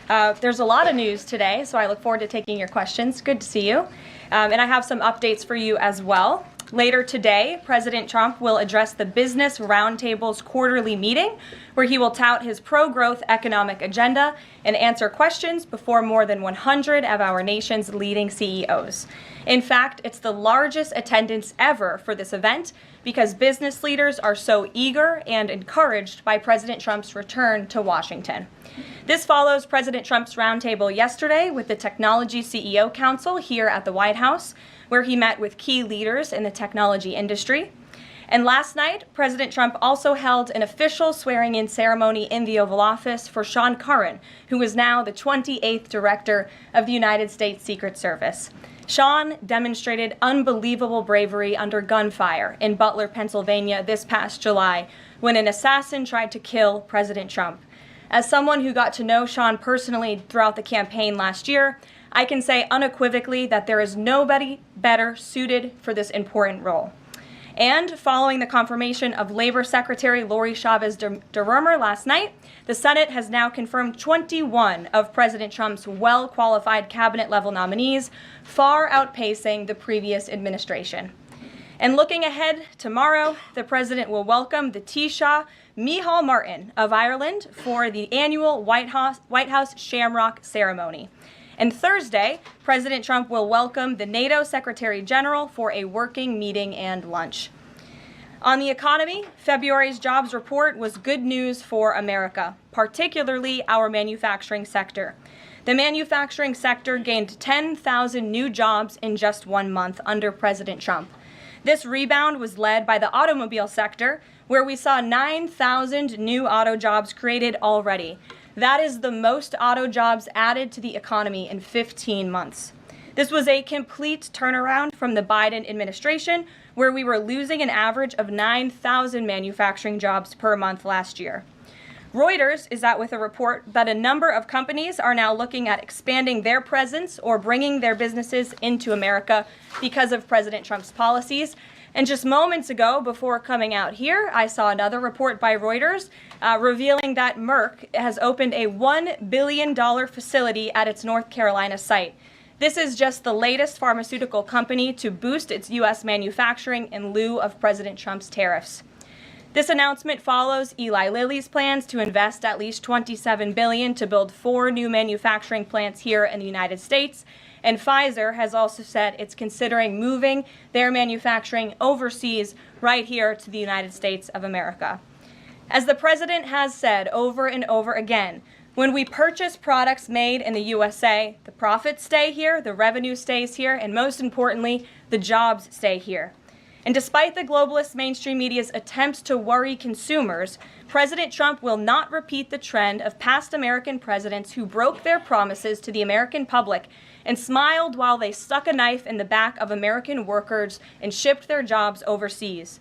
There's a lot of news today, so I look forward to taking your questions. Good to see you. And I have some updates for you as well. Later today, President Trump will address the Business Roundtable's quarterly meeting, where he will tout his pro-growth economic agenda and answer questions before more than 100 of our nation's leading CEOs. In fact, it's the largest attendance ever for this event because business leaders are so eager and encouraged by President Trump's return to Washington. This follows President Trump's roundtable yesterday with the Technology CEO Council here at the White House, where he met with key leaders in the technology industry. And last night, President Trump also held an official swearing-in ceremony in the Oval Office for Sean Curran, who is now the 28th Director of the United States Secret Service. Sean demonstrated unbelievable bravery under gunfire in Butler, Pennsylvania this past July when an assassin tried to kill President Trump. As someone who got to know Sean personally throughout the campaign last year, I can say unequivocally that there is nobody better suited for this important role. And following the confirmation of Labor Secretary Lori Chavez DeRomer last night, the Senate has now confirmed 21 of President Trump's well-qualified cabinet-level nominees, far outpacing the previous administration. And looking ahead, tomorrow, the president will welcome the Taoiseach Micheál Martin of Ireland for the annual White House Shamrock ceremony. And Thursday, President Trump will welcome the NATO Secretary General for a working meeting and lunch. On the economy, February's jobs report was good news for America, particularly our manufacturing sector. The manufacturing sector gained 10,000 new jobs in just 1 month under President Trump. This rebound was led by the automobile sector, where we saw 9,000 new auto jobs created already. That is the most auto jobs added to the economy in 15 months. This was a complete turnaround from the Biden administration, where we were losing an average of 9,000 manufacturing jobs per month last year. Reuters is out with a report that a number of companies are now looking at expanding their presence or bringing their businesses into America because of President Trump's policies. And just moments ago, before coming out here, I saw another report by Reuters revealing that Merck has opened a $1 billion facility at its North Carolina site. This is just the latest pharmaceutical company to boost its U.S. manufacturing in lieu of President Trump's tariffs. This announcement follows Eli Lilly's plans to invest at least $27 billion to build 4 new manufacturing plants here in the United States. And Pfizer has also said it's considering moving their manufacturing overseas right here to the United States of America. As the president has said over and over again, when we purchase products made in the USA, the profits stay here, the revenue stays here, and most importantly, the jobs stay here. And despite the globalist mainstream media's attempts to worry consumers, President Trump will not repeat the trend of past American presidents who broke their promises to the American public and smiled while they stuck a knife in the back of American workers and shipped their jobs overseas.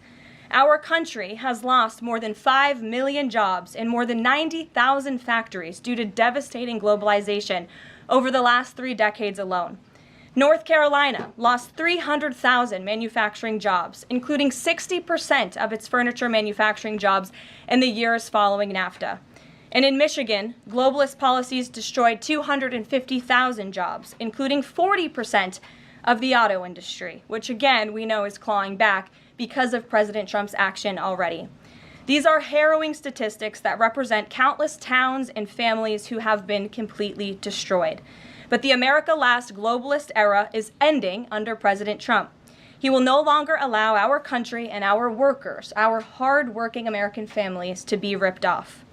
Our country has lost more than 5 million jobs in more than 90,000 factories due to devastating globalization over the last 3 decades alone. North Carolina lost 300,000 manufacturing jobs, including 60% of its furniture manufacturing jobs in the years following NAFTA. And in Michigan, globalist policies destroyed 250,000 jobs, including 40% of the auto industry, which again we know is clawing back because of President Trump's action already. These are harrowing statistics that represent countless towns and families who have been completely destroyed. But the America Last globalist era is ending under President Trump. He will no longer allow our country and our workers, our hard-working American families, to be ripped off.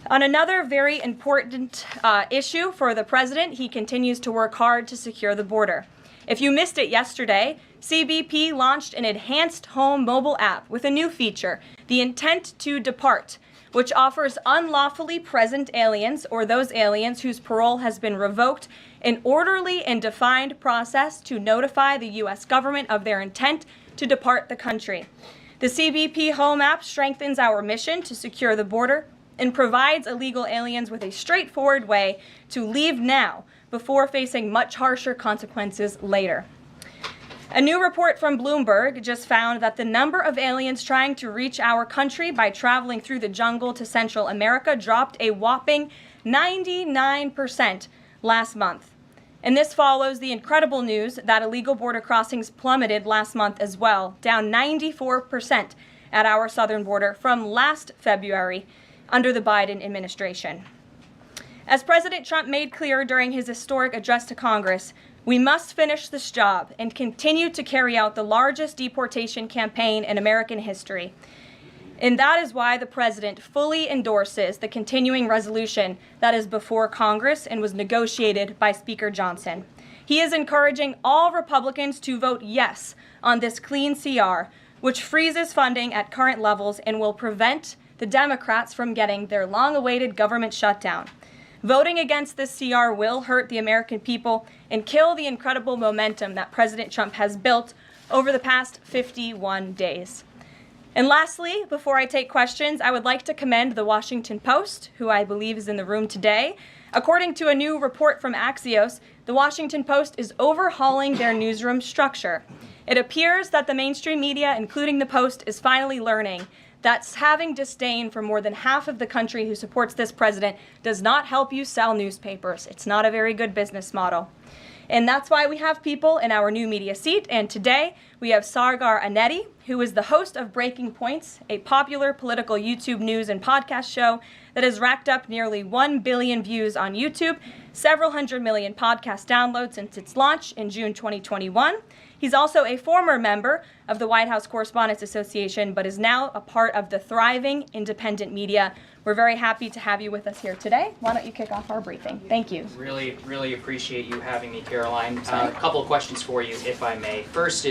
On another very important issue for the president, he continues to work hard to secure the border. If you missed it yesterday, CBP launched an enhanced home mobile app with a new feature, the Intent to Depart, which offers unlawfully present aliens or those aliens whose parole has been revoked an orderly and defined process to notify the U.S. government of their intent to depart the country. The CBP Home app strengthens our mission to secure the border and provides illegal aliens with a straightforward way to leave now before facing much harsher consequences later. A new report from Bloomberg just found that the number of aliens trying to reach our country by traveling through the jungle to Central America dropped a whopping 99% last month. And this follows the incredible news that illegal border crossings plummeted last month as well, down 94% at our southern border from last February under the Biden administration. As President Trump made clear during his historic address to Congress, we must finish this job and continue to carry out the largest deportation campaign in American history. And that is why the president fully endorses the continuing resolution that is before Congress and was negotiated by Speaker Johnson. He is encouraging all Republicans to vote yes on this clean CR, which freezes funding at current levels and will prevent the Democrats from getting their long-awaited government shutdown. Voting against this CR will hurt the American people and kill the incredible momentum that President Trump has built over the past 51 days. And lastly, before I take questions, I would like to commend the Washington Post, who I believe is in the room today. According to a new report from Axios, the Washington Post is overhauling their newsroom structure. It appears that the mainstream media, including the Post, is finally learning that having disdain for more than half of the country who supports this president does not help you sell newspapers. It's not a very good business model. And that's why we have people in our new media seat. And today we have Sargar Anetti, who is the host of Breaking Points, a popular political YouTube news and podcast show that has racked up nearly 1 billion views on YouTube, several hundred million podcast downloads since its launch in June 2021. He's also a former member of the White House Correspondents Association, but is now a part of the thriving independent media. We're very happy to have you with us here today. Why don't you kick off our briefing? Thank you. Really appreciate you having me, Karoline. A couple of questions for you, if I may. First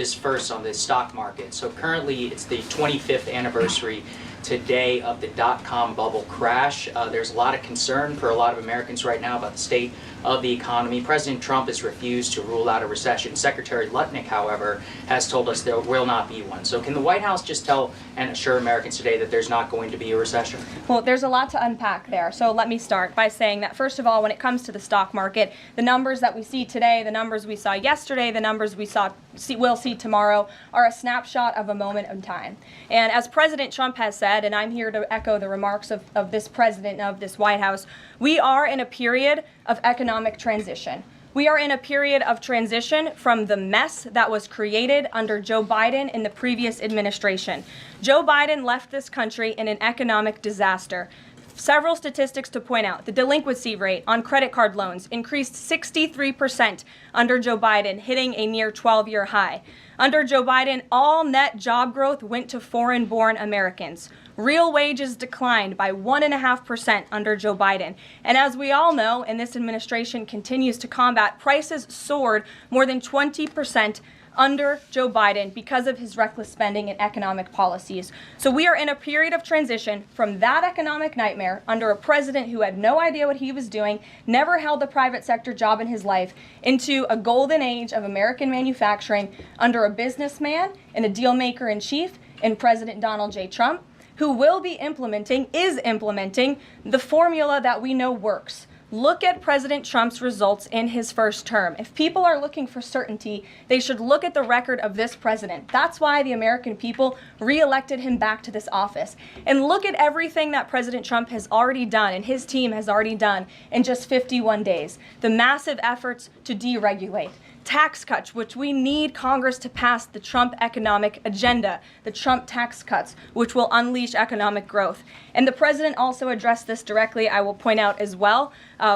on the stock market. So currently it's the 25th anniversary today of the dot-com bubble crash. There's a lot of concern for a lot of Americans right now about the state of the economy. President Trump has refused to rule out a recession. Secretary Lutnick, however, has told us there will not be one. So can the White House just tell and assure Americans today that there's not going to be a recession? Well, there's a lot to unpack there. So let me start by saying that, first of all, when it comes to the stock market, the numbers that we see today, the numbers we saw yesterday, the numbers we'll see tomorrow are a snapshot of a moment in time. And as President Trump has said, and I'm here to echo the remarks of this president of this White House, we are in a period of economic transition. We are in a period of transition from the mess that was created under Joe Biden in the previous administration. Joe Biden left this country in an economic disaster. Several statistics to point out. The delinquency rate on credit card loans increased 63% under Joe Biden, hitting a near 12-year high. Under Joe Biden, all net job growth went to foreign-born Americans. Real wages declined by 1.5% under Joe Biden. And as we all know, and this administration continues to combat, prices soared more than 20% under Joe Biden because of his reckless spending and economic policies. So we are in a period of transition from that economic nightmare under a president who had no idea what he was doing, never held a private sector job in his life, into a golden age of American manufacturing under a businessman and a deal maker in chief in President Donald J. Trump, who is implementing the formula that we know works. Look at President Trump's results in his first term. If people are looking for certainty, they should look at the record of this president. That's why the American people re-elected him back to this office. And look at everything that President Trump has already done and his team has already done in just 51 days. The massive efforts to deregulate, tax cuts, which we need Congress to pass the Trump economic agenda, the Trump tax cuts, which will unleash economic growth. And the president also addressed this directly, I will point out as well,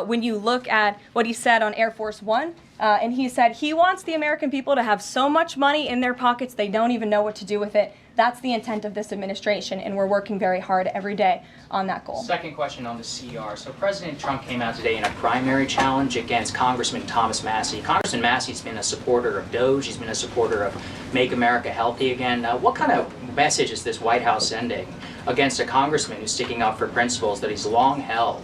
when you look at what he said on Air Force One. And he said he wants the American people to have so much money in their pockets they don't even know what to do with it. That's the intent of this administration, and we're working very hard every day on that goal. Second question on the CR. So President Trump came out today in a primary challenge against Congressman Thomas Massie. Congressman Massie's been a supporter of DOGE. He's been a supporter of Make America Healthy Again. What kind of message is this White House sending against a congressman who's sticking up for principles that he's long held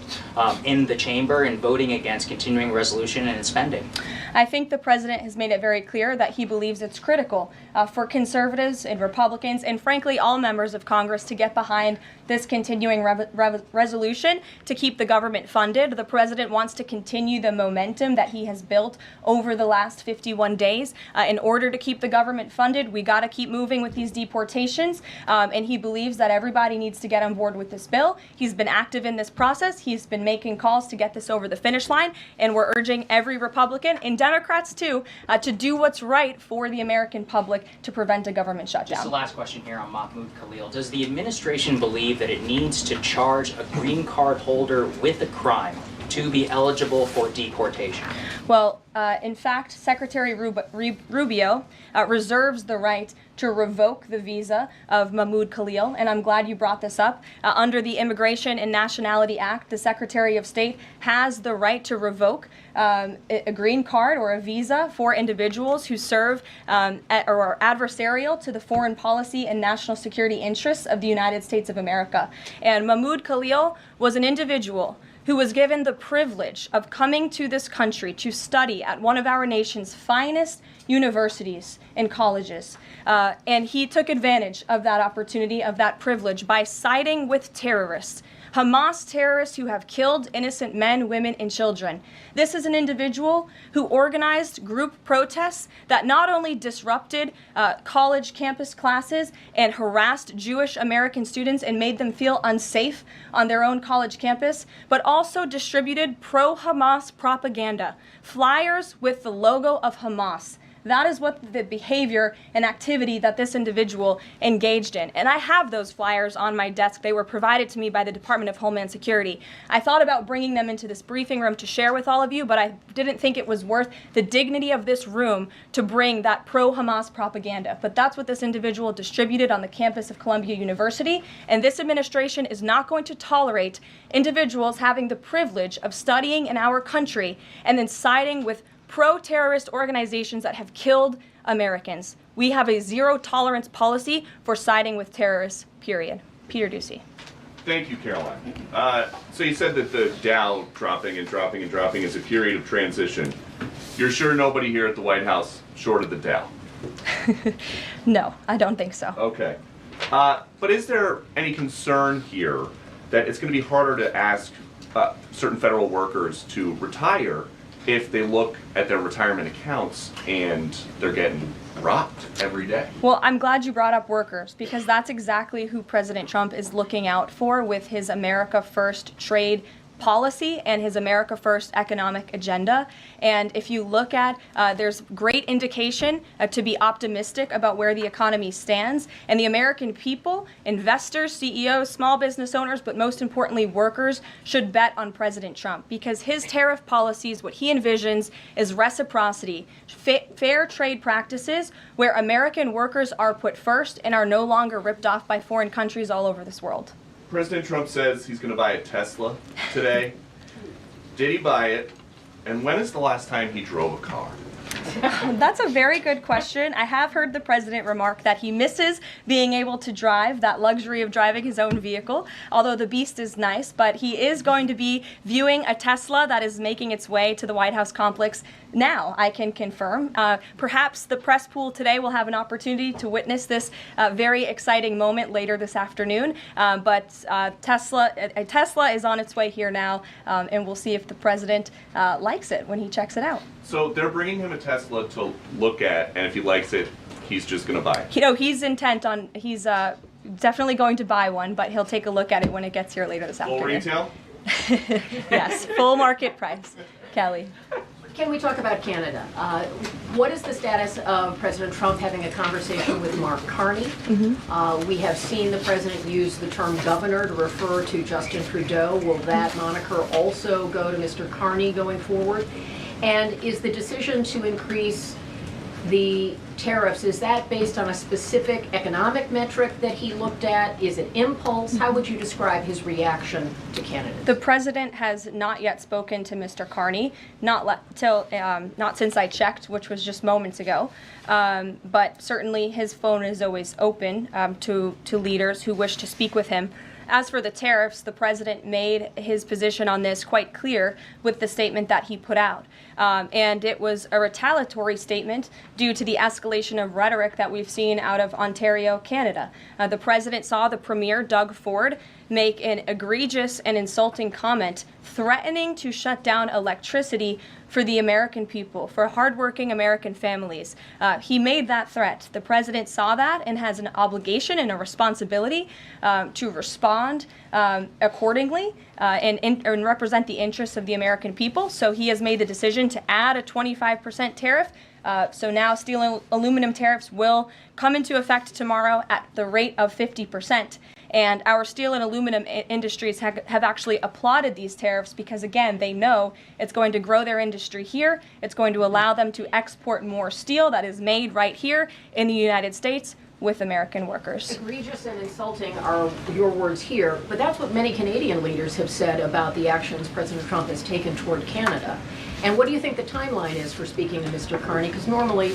in the chamber and voting against continuing resolution and spending? I think the president has made it very clear that he believes it's critical for conservatives and Republicans and frankly all members of Congress to get behind this continuing resolution to keep the government funded. The president wants to continue the momentum that he has built over the last 51 days. In order to keep the government funded, we got to keep moving with these deportations, and he believes that everybody everybody needs to get on board with this bill. He's been active in this process. He's been making calls to get this over the finish line, and we're urging every Republican, and Democrats too, to do what's right for the American public to prevent a government shutdown. Just the last question here on Mahmoud Khalil. Does the administration believe that it needs to charge a green card holder with a crime to be eligible for deportation? Well, in fact, Secretary Rubio reserves the right to revoke the visa of Mahmoud Khalil, and I'm glad you brought this up. Under the Immigration and Nationality Act, the Secretary of State has the right to revoke a green card or a visa for individuals who serve or are adversarial to the foreign policy and national security interests of the United States of America. And Mahmoud Khalil was an individual who was given the privilege of coming to this country to study at one of our nation's finest universities and colleges. And he took advantage of that opportunity, of that privilege, by siding with terrorists, Hamas terrorists who have killed innocent men, women, and children. This is an individual who organized group protests that not only disrupted college campus classes and harassed Jewish American students and made them feel unsafe on their own college campus, but also distributed pro-Hamas propaganda, flyers with the logo of Hamas. That is what the behavior and activity that this individual engaged in. And I have those flyers on my desk. They were provided to me by the Department of Homeland Security. I thought about bringing them into this briefing room to share with all of you, but I didn't think it was worth the dignity of this room to bring that pro-Hamas propaganda. But that's what this individual distributed on the campus of Columbia University. And this administration is not going to tolerate individuals having the privilege of studying in our country and then siding with pro-terrorist organizations that have killed Americans. We have a zero-tolerance policy for siding with terrorists, period. Peter Ducey. Thank you, Caroline. So you said that the Dow dropping and dropping and dropping is a period of transition. You're sure nobody here at the White House shorted the Dow? No, I don't think so. Okay. But is there any concern here that it's going to be harder to ask certain federal workers to retire if they look at their retirement accounts and they're getting robbed every day? Well, I'm glad you brought up workers, because that's exactly who President Trump is looking out for with his America First trade policy and his America First economic agenda. And if you look at, there's great indication to be optimistic about where the economy stands. And the American people, investors, CEOs, small business owners, but most importantly workers, should bet on President Trump, because his tariff policies, what he envisions is reciprocity, fair trade practices where American workers are put first and are no longer ripped off by foreign countries all over this world. President Trump says he's going to buy a Tesla today. Did he buy it? And when is the last time he drove a car? That's a very good question. I have heard the president remark that he misses being able to drive, that luxury of driving his own vehicle, although the beast is nice. But he is going to be viewing a Tesla that is making its way to the White House complex now, I can confirm. Perhaps the press pool today will have an opportunity to witness this very exciting moment later this afternoon. But Tesla is on its way here now, and we'll see if the president likes it when he checks it out. So they're bringing him a Tesla to look at, and if he likes it, he's just going to buy it. You know, he's intent on, he's definitely going to buy one, but he'll take a look at it when it gets here later this afternoon. Full retail? Yes, full market price. Kelly. Can we talk about Canada? What is the status of President Trump having a conversation with Mark Carney? Mm-hmm. We have seen the president use the term governor to refer to Justin Trudeau. Will that moniker also go to Mr. Carney going forward? And is the decision to increase the tariffs, is that based on a specific economic metric that he looked at? Is it impulse? How would you describe his reaction to Canada? The president has not yet spoken to Mr. Carney, not since I checked, which was just moments ago. But certainly his phone is always open to leaders who wish to speak with him. As for the tariffs, the president made his position on this quite clear with the statement that he put out. And it was a retaliatory statement due to the escalation of rhetoric that we've seen out of Ontario, Canada. The president saw the premier, Doug Ford, make an egregious and insulting comment threatening to shut down electricity for the American people, for hardworking American families. He made that threat. The president saw that and has an obligation and a responsibility to respond accordingly and represent the interests of the American people. So he has made the decision to add a 25% tariff. So now steel and aluminum tariffs will come into effect tomorrow at the rate of 50%. And our steel and aluminum industries have actually applauded these tariffs because, again, they know it's going to grow their industry here. It's going to allow them to export more steel that is made right here in the United States with American workers. Egregious and insulting are your words here, but that's what many Canadian leaders have said about the actions President Trump has taken toward Canada. And what do you think the timeline is for speaking to Mr. Carney? Because normally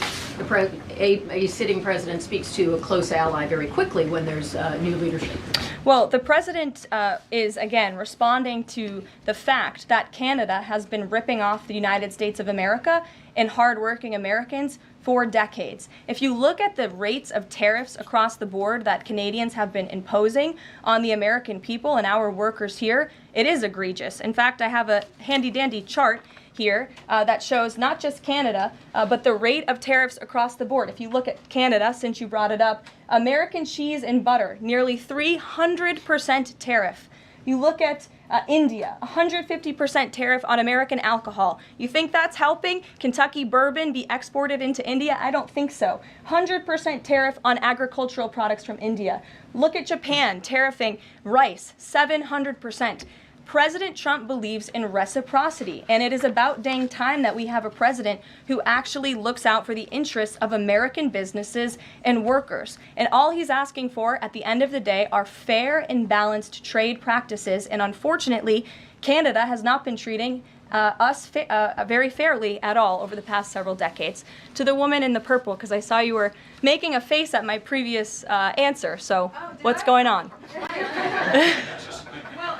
a sitting president speaks to a close ally very quickly when there's new leadership. Well, the president is, again, responding to the fact that Canada has been ripping off the United States of America and hardworking Americans for decades. If you look at the rates of tariffs across the board that Canadians have been imposing on the American people and our workers here, it is egregious. In fact, I have a handy-dandy chart here that shows not just Canada, but the rate of tariffs across the board. If you look at Canada, since you brought it up, American cheese and butter, nearly 300% tariff. You look at India, 150% tariff on American alcohol. You think that's helping Kentucky bourbon be exported into India? I don't think so. 100% tariff on agricultural products from India. Look at Japan, tariffing rice, 700%. President Trump believes in reciprocity, and it is about dang time that we have a president who actually looks out for the interests of American businesses and workers. And all he's asking for at the end of the day are fair and balanced trade practices, and unfortunately, Canada has not been treating us very fairly at all over the past several decades. To the woman in the purple, because I saw you were making a face at my previous answer, so what's going on?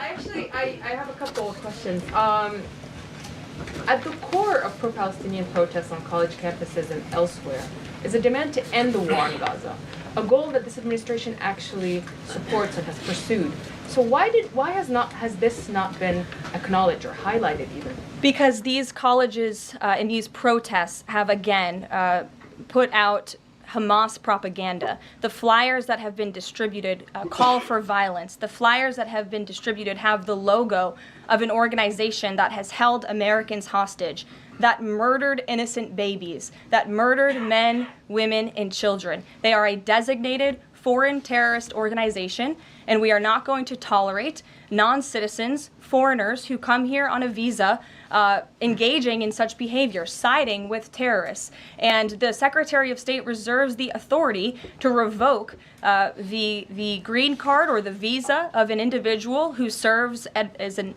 Actually, I have a couple of questions. At the core of pro-Palestinian protests on college campuses and elsewhere is a demand to end the war in Gaza, a goal that this administration actually supports and has pursued. So why has this not been acknowledged or highlighted even? Because these colleges and these protests have again put out Hamas propaganda. The flyers that have been distributed call for violence. The flyers that have been distributed have the logo of an organization that has held Americans hostage, that murdered innocent babies, that murdered men, women, and children. They are a designated foreign terrorist organization, and we are not going to tolerate non-citizens, foreigners who come here on a visa engaging in such behavior, siding with terrorists. And the Secretary of State reserves the authority to revoke the green card or the visa of an individual who serves as an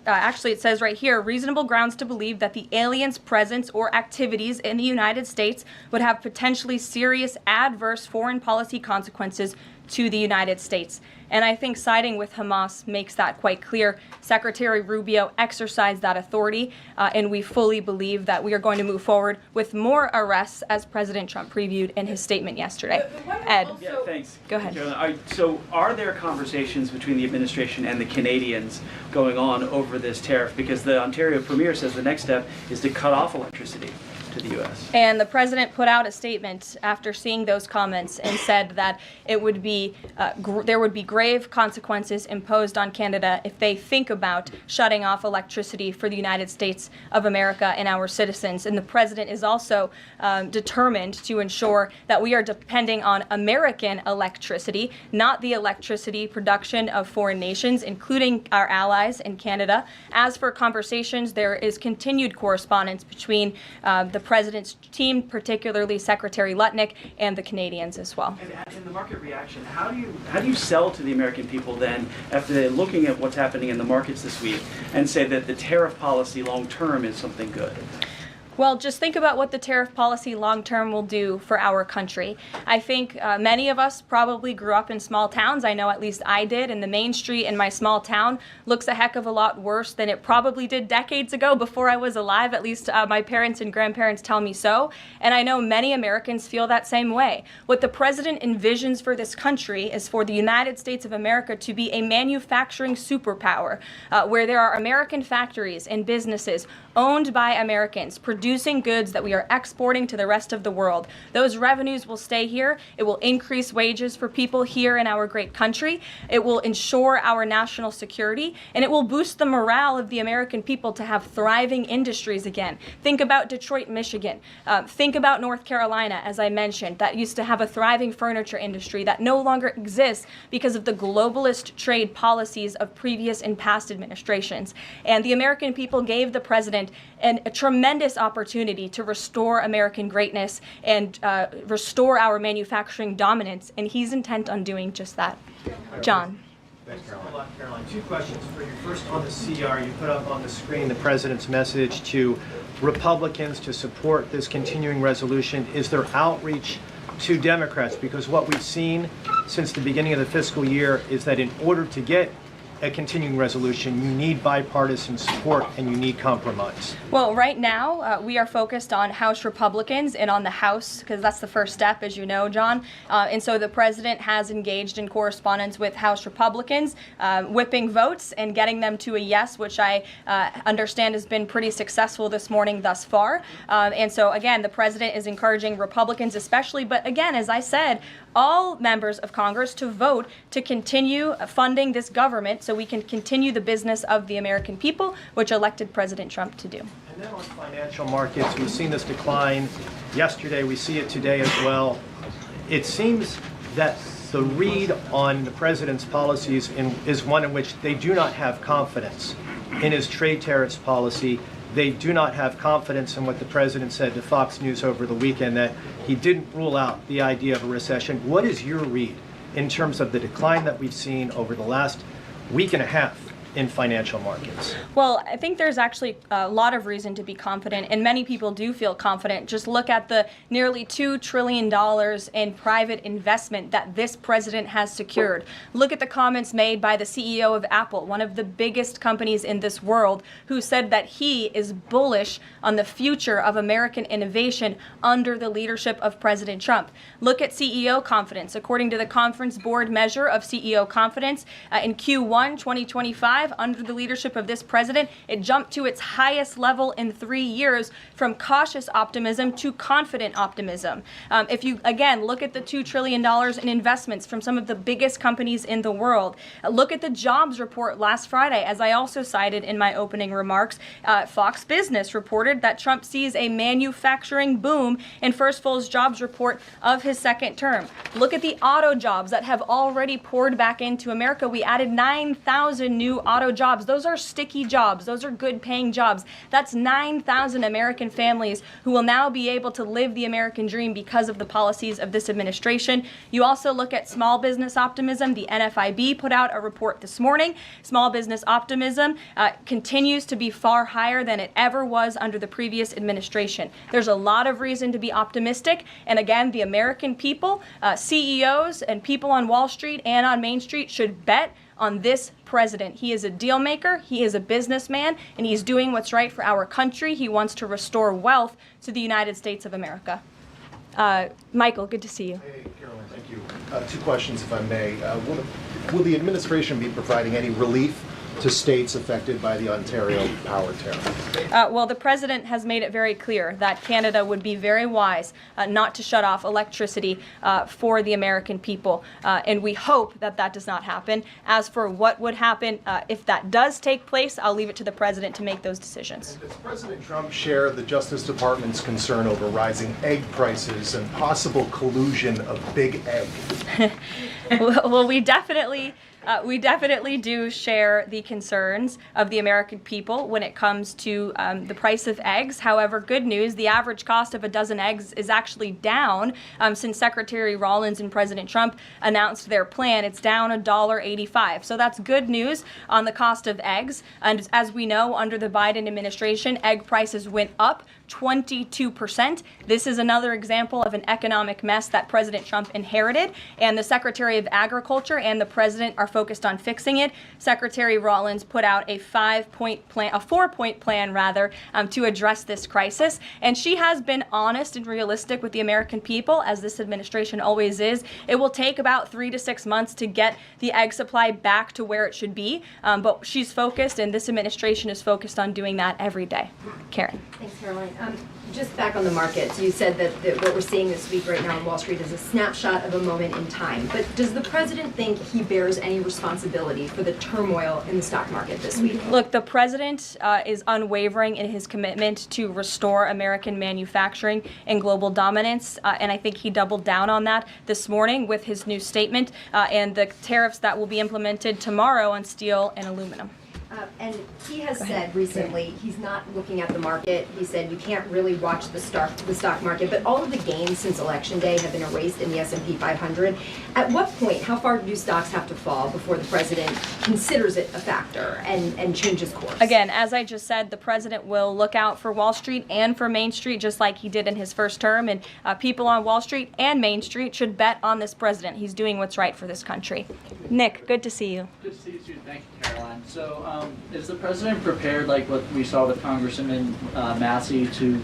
actually, it says right here, reasonable grounds to believe that the alien's presence or activities in the United States would have potentially serious adverse foreign policy consequences to the United States. And I think siding with Hamas makes that quite clear. Secretary Rubio exercised that authority, and we fully believe that we are going to move forward with more arrests, as President Trump previewed in his statement yesterday. Ed. Yeah, thanks. Go ahead. So are there conversations between the administration and the Canadians going on over this tariff? Because the Ontario Premier says the next step is to cut off electricity to the U.S. And the president put out a statement after seeing those comments and said that it would be there would be grave consequences imposed on Canada if they think about shutting off electricity for the United States of America and our citizens. And the president is also determined to ensure that we are depending on American electricity, not the electricity production of foreign nations, including our allies in Canada. As for conversations, there is continued correspondence between the president's team, particularly Secretary Lutnick, and the Canadians as well. And in the market reaction, how do you sell to the American people then, after they're looking at what's happening in the markets this week, and say that the tariff policy long term is something good? Well, just think about what the tariff policy long-term will do for our country. I think many of us probably grew up in small towns. I know at least I did, and the main street in my small town looks a heck of a lot worse than it probably did decades ago before I was alive. At least my parents and grandparents tell me so. And I know many Americans feel that same way. What the president envisions for this country is for the United States of America to be a manufacturing superpower, where there are American factories and businesses owned by Americans, producing goods that we are exporting to the rest of the world. Those revenues will stay here. It will increase wages for people here in our great country. It will ensure our national security, and it will boost the morale of the American people to have thriving industries again. Think about Detroit, Michigan. Think about North Carolina, as I mentioned, that used to have a thriving furniture industry that no longer exists because of the globalist trade policies of previous and past administrations. And the American people gave the president a tremendous opportunity to restore American greatness and restore our manufacturing dominance, and he's intent on doing just that. John. Thanks, Caroline. Two questions for you. First, on the CR, you put up on the screen the president's message to Republicans to support this continuing resolution. Is there outreach to Democrats? Because what we've seen since the beginning of the fiscal year is that in order to get a continuing resolution, you need bipartisan support and you need compromise. Well, right now, we are focused on House Republicans and on the House, because that's the first step, as you know, John. And so the president has engaged in correspondence with House Republicans, whipping votes and getting them to a yes, which I understand has been pretty successful this morning thus far. And so, again, the president is encouraging Republicans especially, but again, as I said, all members of Congress to vote to continue funding this government so we can continue the business of the American people, which elected President Trump to do. And then on financial markets, we've seen this decline yesterday, we see it today as well. It seems that the read on the president's policies is one in which they do not have confidence in his trade tariffs policy. They do not have confidence in what the president said to Fox News over the weekend, that he didn't rule out the idea of a recession. What is your read in terms of the decline that we've seen over the last week and a half in financial markets? Well, I think there's actually a lot of reason to be confident, and many people do feel confident. Just look at the nearly $2 trillion in private investment that this president has secured. Look at the comments made by the CEO of Apple, one of the biggest companies in this world, who said that he is bullish on the future of American innovation under the leadership of President Trump. Look at CEO confidence. According to the Conference Board measure of CEO confidence, in Q1 2025, under the leadership of this president, it jumped to its highest level in 3 years, from cautious optimism to confident optimism. If you, again, look at the $2 trillion in investments from some of the biggest companies in the world, look at the jobs report last Friday, as I also cited in my opening remarks. Fox Business reported that Trump sees a manufacturing boom in first full jobs report of his second term. Look at the auto jobs that have already poured back into America. We added 9,000 new auto jobs. Those are sticky jobs. Those are good paying jobs. That's 9,000 American families who will now be able to live the American dream because of the policies of this administration. You also look at small business optimism. The NFIB put out a report this morning. Small business optimism continues to be far higher than it ever was under the previous administration. There's a lot of reason to be optimistic. And again, the American people, CEOs and people on Wall Street and on Main Street should bet on this president. He is a deal maker, he is a businessman, and he's doing what's right for our country. He wants to restore wealth to the United States of America. Michael, good to see you. Hey, Caroline, thank you. Two questions, if I may. Will the administration be providing any relief to states affected by the Ontario power tariff? Well, the president has made it very clear that Canada would be very wise not to shut off electricity for the American people, and we hope that that does not happen. As for what would happen if that does take place, I'll leave it to the president to make those decisions. Does President Trump share the Justice Department's concern over rising egg prices and possible collusion of big egg? Well, we definitely We definitely do share the concerns of the American people when it comes to the price of eggs. However, good news, the average cost of a dozen eggs is actually down since Secretary Rollins and President Trump announced their plan. It's down $1.85. So that's good news on the cost of eggs. And as we know, under the Biden administration, egg prices went up 22%. This is another example of an economic mess that President Trump inherited, and the Secretary of Agriculture and the President are focused on fixing it. Secretary Rollins put out a 4-point plan rather, to address this crisis, and she has been honest and realistic with the American people, as this administration always is. It will take about 3 to 6 months to get the egg supply back to where it should be, but she's focused, and this administration is focused on doing that every day. Karen. Thanks, Caroline. Just back on the markets, you said that what we're seeing this week right now on Wall Street is a snapshot of a moment in time. But does the president think he bears any responsibility for the turmoil in the stock market this week? Look, the president is unwavering in his commitment to restore American manufacturing and global dominance, and I think he doubled down on that this morning with his new statement and the tariffs that will be implemented tomorrow on steel and aluminum. And he has said recently he's not looking at the market. He said you can't really watch the stock market, but all of the gains since Election Day have been erased in the S&P 500. At what point, how far do stocks have to fall before the president considers it a factor and changes course? Again, as I just said, the president will look out for Wall Street and for Main Street, just like he did in his first term, and people on Wall Street and Main Street should bet on this president. He's doing what's right for this country. Nick, good to see you. Good to see you too. Thank you, Caroline. So, is the president prepared, like what we saw with Congressman Massey, to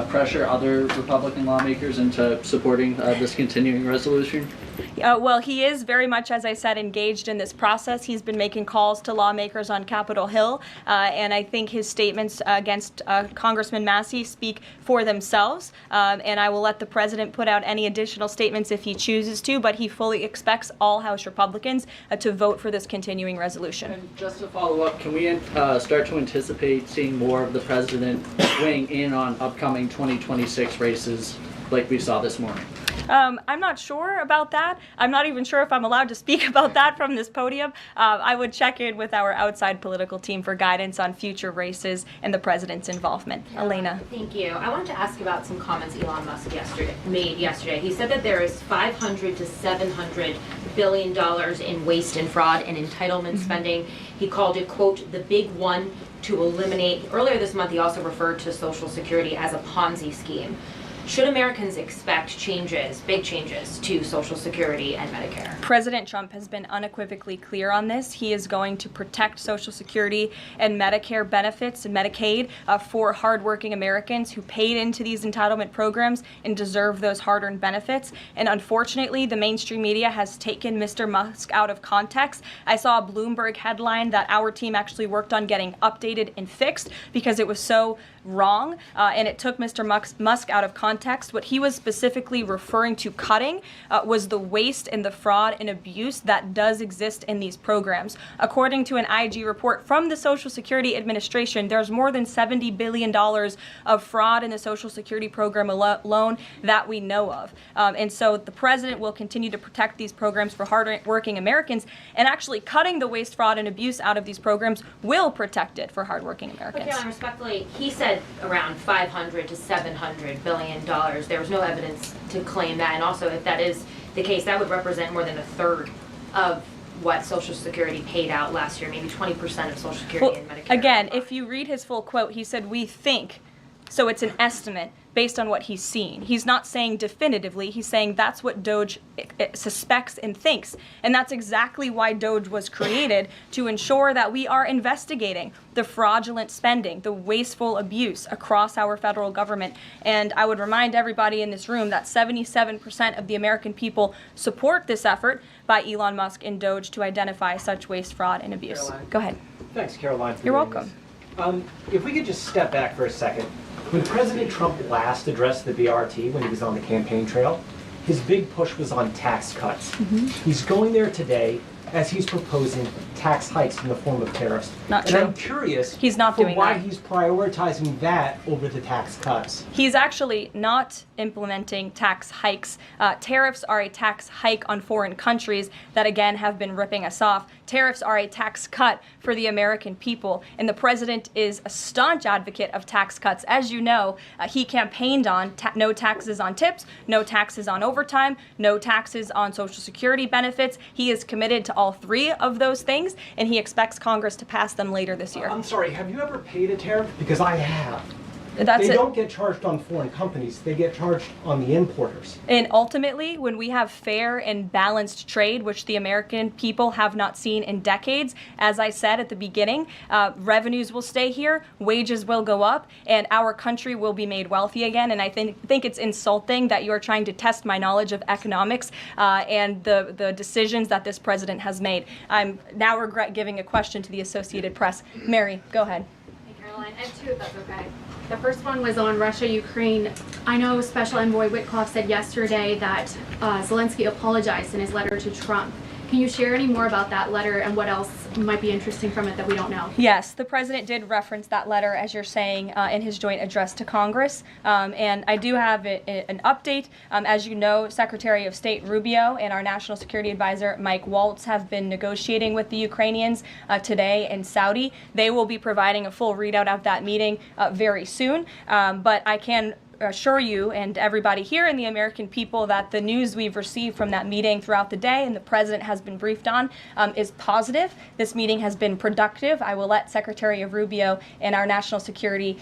pressure other Republican lawmakers into supporting this continuing resolution? Well, he is very much, as I said, engaged in this process. He's been making calls to lawmakers on Capitol Hill, and I think his statements against Congressman Massey speak for themselves, and I will let the president put out any additional statements if he chooses to, but he fully expects all House Republicans to vote for this continuing resolution. And just to follow up, can we start to anticipate seeing more of the president weighing in on upcoming 2026 races like we saw this morning? I'm not sure about that. I'm not even sure if I'm allowed to speak about that from this podium. I would check in with our outside political team for guidance on future races and the president's involvement. Elena. Thank you. I wanted to ask about some comments Elon Musk made yesterday. He said that there is $500 to $700 billion in waste and fraud and entitlement spending. He called it, quote, the big one to eliminate. Earlier this month, he also referred to Social Security as a Ponzi scheme. Should Americans expect changes, big changes, to Social Security and Medicare? President Trump has been unequivocally clear on this. He is going to protect Social Security and Medicare benefits and Medicaid for hardworking Americans who paid into these entitlement programs and deserve those hard-earned benefits. And unfortunately, the mainstream media has taken Mr. Musk out of context. I saw a Bloomberg headline that our team actually worked on getting updated and fixed because it was so wrong, and it took Mr. Musk out of context. What he was specifically referring to cutting was the waste and the fraud and abuse that does exist in these programs. According to an IG report from the Social Security Administration, there's more than $70 billion of fraud in the Social Security program alone that we know of. And so the president will continue to protect these programs for hardworking Americans, and actually cutting the waste, fraud, and abuse out of these programs will protect it for hardworking Americans. Okay, respectfully, he said around $500 to $700 billion. There was no evidence to claim that, and also if that is the case, that would represent more than a third of what Social Security paid out last year, maybe 20% of Social Security and Medicare. Again, if you read his full quote, he said, "We think," so it's an estimate based on what he's seen. He's not saying definitively, he's saying that's what DOJ suspects and thinks. And that's exactly why DOJ was created, to ensure that we are investigating the fraudulent spending, the wasteful abuse across our federal government. And I would remind everybody in this room that 77% of the American people support this effort by Elon Musk and DOJ to identify such waste, fraud, and abuse. Caroline. Go ahead. Thanks, Caroline. You're welcome. If we could just step back for a second. When President Trump last addressed the BRT when he was on the campaign trail, his big push was on tax cuts. He's going there today as he's proposing tax hikes in the form of tariffs. Not and true. I'm curious He's not for doing why that. he's prioritizing that over the tax cuts. He's actually not implementing tax hikes. Tariffs are a tax hike on foreign countries that, again, have been ripping us off. Tariffs are a tax cut for the American people, and the president is a staunch advocate of tax cuts. As you know, he campaigned on no taxes on tips, no taxes on overtime, no taxes on Social Security benefits. He is committed to all three of those things, and he expects Congress to pass them later this year. I'm sorry, have you ever paid a tariff? Because I have. That's They it. don't get charged on foreign companies, they get charged on the importers. And ultimately, when we have fair and balanced trade, which the American people have not seen in decades, as I said at the beginning, revenues will stay here, wages will go up, and our country will be made wealthy again. And I think it's insulting that you are trying to test my knowledge of economics and the decisions that this president has made. I'm now regret giving a question to the Associated Press. Mary, go ahead. Hey, Caroline. I have two, if that's okay. The first one was on Russia, Ukraine. I know Special Envoy Witkoff said yesterday that Zelensky apologized in his letter to Trump. Can you share any more about that letter and what else might be interesting from it that we don't know? Yes, the president did reference that letter, as you're saying, in his joint address to Congress. And I do have an update. As you know, Secretary of State Rubio and our National Security Advisor Mike Waltz have been negotiating with the Ukrainians today in Saudi. They will be providing a full readout of that meeting very soon. But I can assure you and everybody here and the American people that the news we've received from that meeting throughout the day and the president has been briefed on is positive. This meeting has been productive. I will let Secretary of State Rubio and our National Security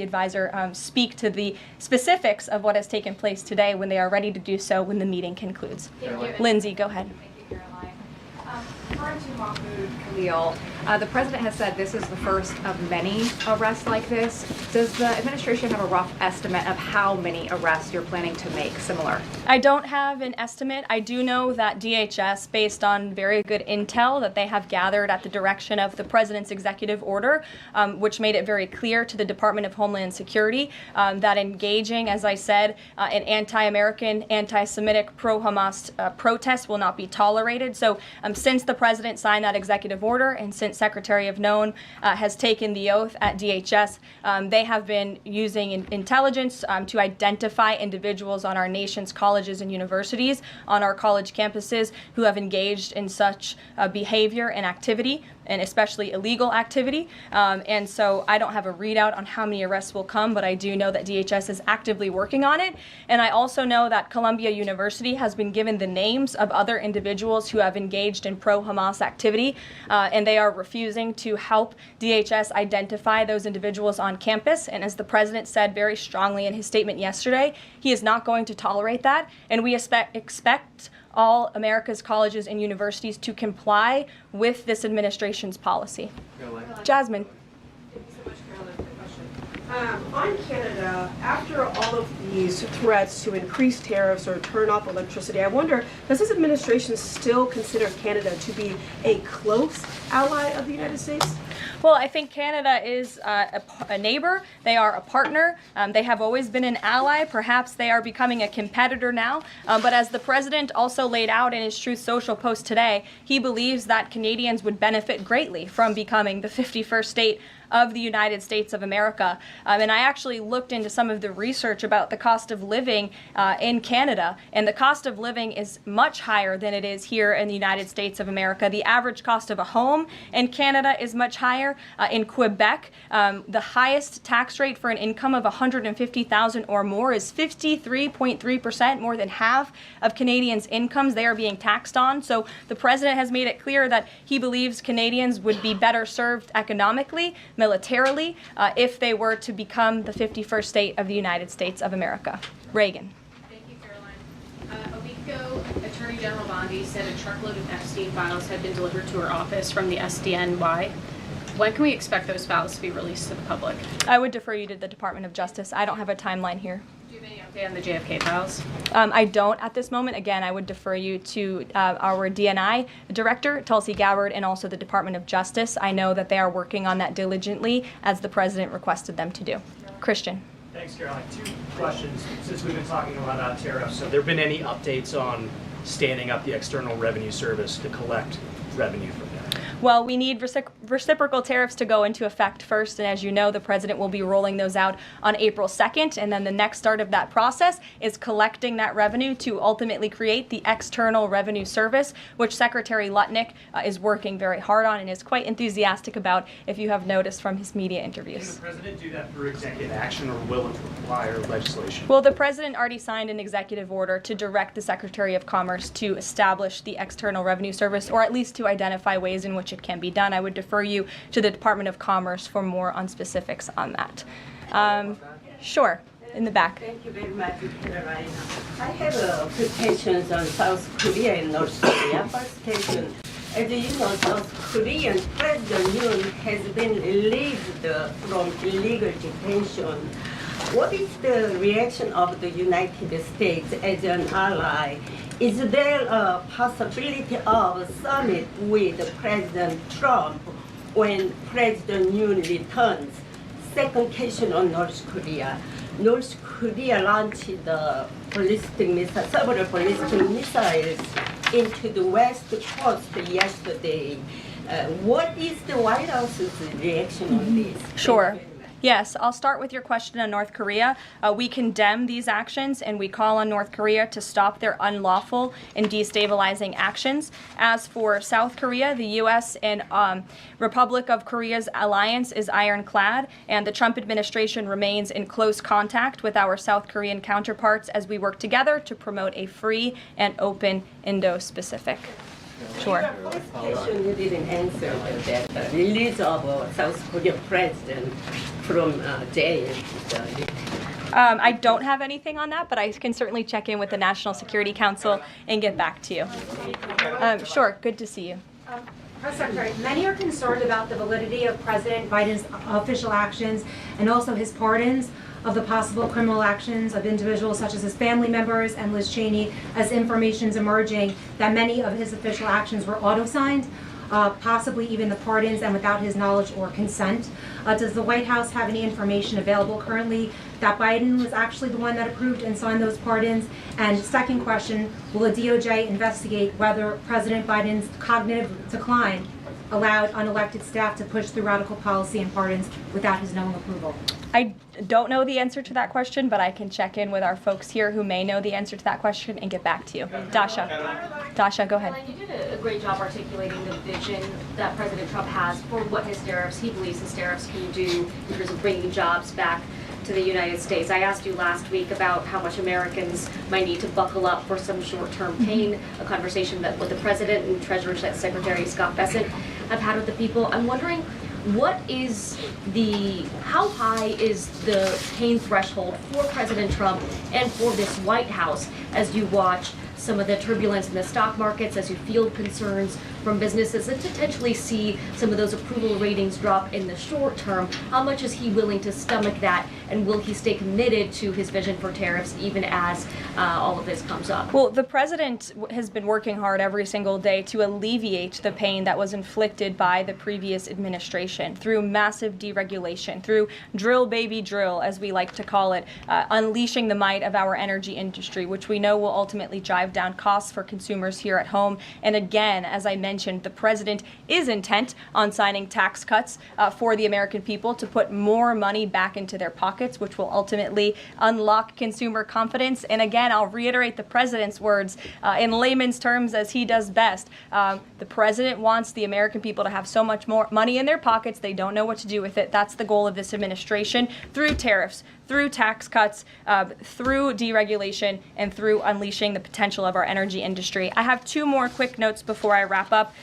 Advisor speak to the specifics of what has taken place today when they are ready to do so when the meeting concludes. Lindsay, go ahead. Referring to Mahmoud Khalil, the president has said this is the first of many arrests like this. Does the administration have a rough estimate of how many arrests you're planning to make similar? I don't have an estimate. I do know that DHS, based on very good intel that they have gathered at the direction of the president's executive order, which made it very clear to the Department of Homeland Security that engaging, as I said, in anti-American, anti-Semitic, pro-Hamas protests will not be tolerated. So since the president signed that executive order and since Secretary of Known has taken the oath at DHS, they have been using intelligence to identify individuals on our nation's colleges and universities, on our college campuses, who have engaged in such behavior and activity, and especially illegal activity. And so I don't have a readout on how many arrests will come, but I do know that DHS is actively working on it. And I also know that Columbia University has been given the names of other individuals who have engaged in pro-Hamas activity, and they are refusing to help DHS identify those individuals on campus. And as the president said very strongly in his statement yesterday, he is not going to tolerate that, and we expect all America's colleges and universities to comply with this administration's policy. Jasmine. Thank you so much, Caroline, for the question. On Canada, after all of these threats to increase tariffs or turn off electricity, I wonder, does this administration still consider Canada to be a close ally of the United States? Well, I think Canada is a neighbor. They are a partner. They have always been an ally. Perhaps they are becoming a competitor now. But as the president also laid out in his Truth Social post today, he believes that Canadians would benefit greatly from becoming the 51st state of the United States of America. And I actually looked into some of the research about the cost of living in Canada, and the cost of living is much higher than it is here in the United States of America. The average cost of a home in Canada is much higher. In Quebec, the highest tax rate for an income of $150,000 or more is 53.3%, more than half of Canadians' incomes they are being taxed on. So the president has made it clear that he believes Canadians would be better served economically, militarily, if they were to become the 51st state of the United States of America. Reagan. Thank you, Caroline. A week ago, Attorney General Bondi said a truckload of Epstein files had been delivered to her office from the SDNY. When can we expect those files to be released to the public? I would defer you to the Department of Justice. I don't have a timeline here. Do you have any update on the JFK files? I don't at this moment. Again, I would defer you to our DNI director, Tulsi Gabbard, and also the Department of Justice. I know that they are working on that diligently, as the president requested them to do. Christian. Thanks, Caroline. Two questions, since we've been talking a lot about tariffs. Have there been any updates on standing up the External Revenue Service to collect revenue from that? Well, we need reciprocal tariffs to go into effect first, and as you know, the president will be rolling those out on April 2nd, and then the next start of that process is collecting that revenue to ultimately create the External Revenue Service, which Secretary Lutnick is working very hard on and is quite enthusiastic about, if you have noticed from his media interviews. Can the president do that through executive action, or will it require legislation? Well, the president already signed an executive order to direct the Secretary of Commerce to establish the External Revenue Service, or at least to identify ways in which it can be done. I would defer you to the Department of Commerce for more on specifics on that. Sure, in the back. Thank you very much, Caroline. I have a few questions on South Korea and North Korea. First question, as you know, South Korean President Yoon has been released from illegal detention. What is the reaction of the United States as an ally? Is there a possibility of a summit with President Trump when President Yoon returns? Second question on North Korea. North Korea launched the several ballistic missiles into the west coast yesterday. What is the White House's reaction on this? Sure. Yes, I'll start with your question on North Korea. We condemn these actions and we call on North Korea to stop their unlawful and destabilizing actions. As for South Korea, the U.S. and Republic of Korea's alliance is ironclad, and the Trump administration remains in close contact with our South Korean counterparts as we work together to promote a free and open Indo-Pacific. Sure. First question you didn't answer that release of South Korean president from jail. I don't have anything on that, but I can certainly check in with the National Security Council and get back to you. Sure, good to see you. Press Secretary, many are concerned about the validity of President Biden's official actions and also his pardons of the possible criminal actions of individuals such as his family members and Liz Cheney, as information is emerging that many of his official actions were auto-signed, possibly even the pardons, and without his knowledge or consent. Does the White House have any information available currently that Biden was actually the one that approved and signed those pardons? And second question, will the DOJ investigate whether President Biden's cognitive decline allowed unelected staff to push through radical policy and pardons without his knowing approval? I don't know the answer to that question, but I can check in with our folks here who may know the answer to that question and get back to you. Dasha, go ahead. Caroline, you did a great job articulating the vision that President Trump has for what his tariffs, he believes his tariffs can do in terms of bringing jobs back to the United States. I asked you last week about how much Americans might need to buckle up for some short-term pain, a conversation that with the President and Treasury Secretary Scott Bessent have had with the people. I'm wondering, how high is the pain threshold for President Trump and for this White House as you watch some of the turbulence in the stock markets, as you field concerns from businesses and potentially see some of those approval ratings drop in the short term? How much is he willing to stomach that, and will he stay committed to his vision for tariffs even as all of this comes up? Well, the president has been working hard every single day to alleviate the pain that was inflicted by the previous administration through massive deregulation, through drill baby drill, as we like to call it, unleashing the might of our energy industry, which we know will ultimately drive down costs for consumers here at home. And again, as I mentioned, the president is intent on signing tax cuts for the American people to put more money back into their pockets, which will ultimately unlock consumer confidence. And again, I'll reiterate the president's words in layman's terms as he does best. The president wants the American people to have so much more money in their pockets, they don't know what to do with it. That's the goal of this administration, through tariffs, through tax cuts, through deregulation, and through unleashing the potential of our energy industry. I have two more quick notes before I wrap up.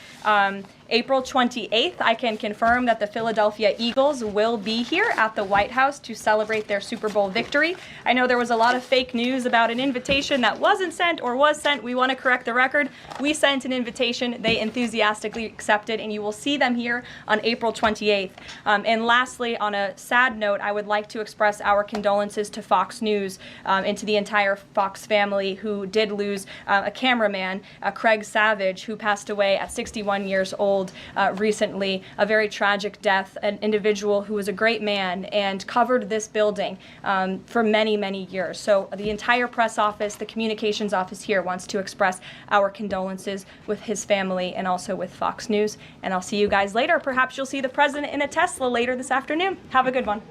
April 28th, I can confirm that the Philadelphia Eagles will be here at the White House to celebrate their Super Bowl victory. I know there was a lot of fake news about an invitation that wasn't sent or was sent. We want to correct the record. We sent an invitation. They enthusiastically accepted, and you will see them here on April 28th. And lastly, on a sad note, I would like to express our condolences to Fox News and to the entire Fox family who did lose a cameraman, Craig Savage, who passed away at 61 years old told recently, a very tragic death, an individual who was a great man and covered this building for many, many years. So the entire press office, the communications office here wants to express our condolences with his family and also with Fox News. And I'll see you guys later. Perhaps you'll see the president in a Tesla later this afternoon. Have a good one.